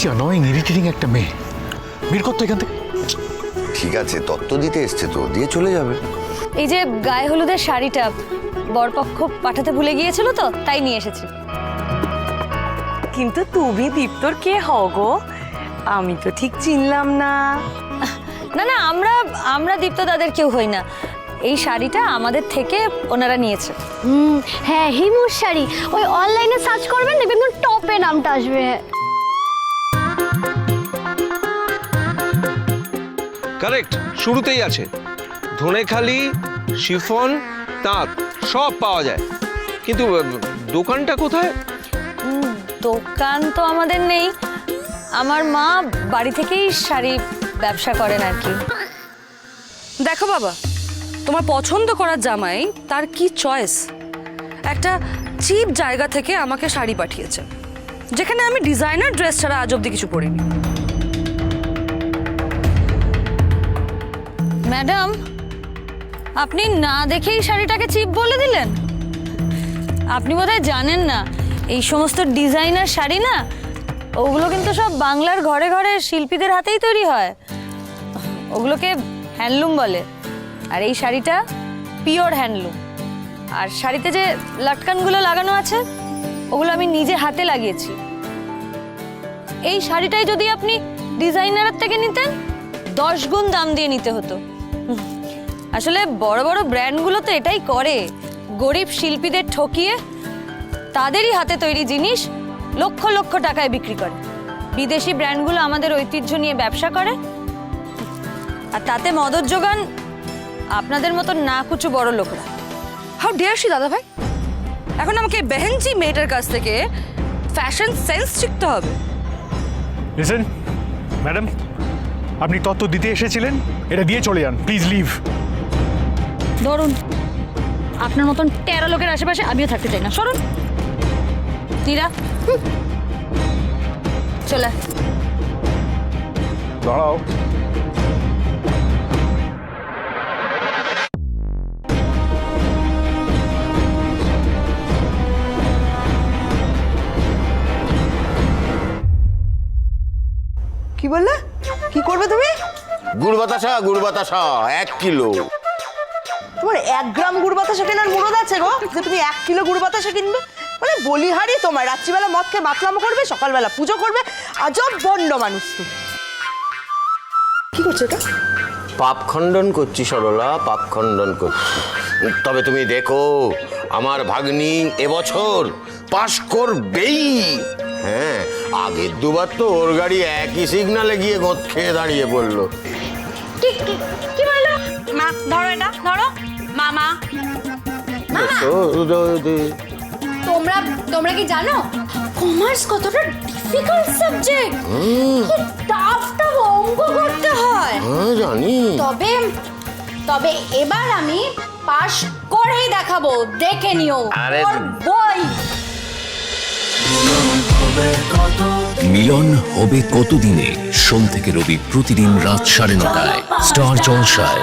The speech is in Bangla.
কি অ্যানয়িং ইরিটেটিং একটা মেয়ে। বের করতো এখান থেকে। ঠিক আছে, তত্ত্ব দিতে এসছে তো, দিয়ে চলে যাবে। এই যে গায়ে হলুদের শাড়িটা বরপক্ষ পাঠাতে ভুলে গিয়েছিল তো, তাই নিয়ে এসেছি। কিন্তু তুমি দীপ্তর কে হও গো? আমি তো ঠিক চিনলাম না। না না, আমরা দীপ্ত দাদের কেউ হই না। এই শাড়িটা আমাদের থেকে ওনারা নিয়েছে। হ্যাঁ, হিমুর শাড়ি। ওই অনলাইনে সার্চ করবেন, দেখবেন টপে নামটা আসবে। কারেক্ট, শুরুতেই আছে ধনেখালি, শিফন, তাঁত সব পাওয়া যায়। কিন্তু দোকানটা কোথায়? দোকান তো আমাদের নেই। আমার মা বাড়ি থেকেই শাড়ি ব্যবসা করেন আর কি। দেখো বাবা, তোমার পছন্দ করার জামাই তার কি চয়েস। একটা চিপ জায়গা থেকে আমাকে শাড়ি পাঠিয়েছে, যেখানে আমি ডিজাইনার ড্রেস ছাড়া আজ অব্দি কিছু পরিনি। ম্যাডাম, আপনি না দেখেই শাড়িটাকে চিপ বলে দিলেন। আপনি বোধহয় জানেন না, এই সমস্ত ডিজাইনার শাড়ি না, ওগুলো কিন্তু সব বাংলার ঘরে ঘরে শিল্পীদের হাতেই তৈরি হয়। ওগুলোকে হ্যান্ডলুম বলে। আর এই শাড়িটা পিওর হ্যান্ডলুম। আর শাড়িতে যে লটকানগুলো লাগানো আছে, ওগুলো আমি নিজে হাতে লাগিয়েছি। এই শাড়িটাই যদি আপনি ডিজাইনারের থেকে নিতেন, 10 গুণ দাম দিয়ে নিতে হতো। আসলে বড় বড় ব্র্যান্ডগুলো তো এটাই করে, গরিব শিল্পীদের ঠকিয়ে তাদেরই হাতে তৈরি জিনিস লক্ষ লক্ষ টাকায় বিক্রি করে। বিদেশি ব্র্যান্ডগুলো আমাদের ঐতিহ্য নিয়ে ব্যবসা করে, আর তাতে মদত যোগান আপনাদের মতো না কুচু বড় লোকরা। হাউ ডেয়ার শি দাদা ভাই! এখন আমাকে বেহেনজি মেয়েটার কাছ থেকে ফ্যাশন সেন্স শিখতে হবে। লিসেন ম্যাডাম, আপনি তত্ত্ব দিতে এসেছিলেন, এটা দিয়ে চলে যান, প্লিজ লিভ। ধরুন, আপনার মতন 13 লোকের আশেপাশে আমিও থাকতে চাই না। সরুন নীরা, চলে। দাঁড়াও। কি বললে? কি করবে তুমি? গুড় বাতাসা 1 কিলো। তোমার 1 গ্রাম গুড় বাতাসা কেনার মুরদ আছে গো, যে তুমি 1 কিলো গুড় বাতাসা কিনবে? মানে বলিহারি তোমার, রাত্রিবেলা মদ খেয়ে মাতলামো করবে, সকালবেলা পুজো করবে। আজব বন্ড মানুষ তুমি। কি করছো এটা? পাপ খণ্ডন করছি সরলা, পাপ খণ্ডন করছি। তবে তুমি দেখো, আমার ভাগ্নি এবছর পাশ করবেই। হ্যাঁ, আগের দুবার তো ওর গাড়ি একই সিগনালে গিয়ে গোদ খেয়ে দাঁড়িয়ে পড়লো। কি বললো? মা ধরো এটা, ধরো মামা। তোমরা কি জানো কমার্স কতটা ডিফিকাল্ট সাবজেক্ট? কি টাফ অঙ্ক করতে হয়। হ্যাঁ জানি। তবে এবার আমি পাশ করেই দেখাবো, দেখে নিও। আরে ওর বই। মিলন হবে কতদিনে? সোম থেকে রবি প্রতিদিন রাত 9:30টায় স্টার জলসায়।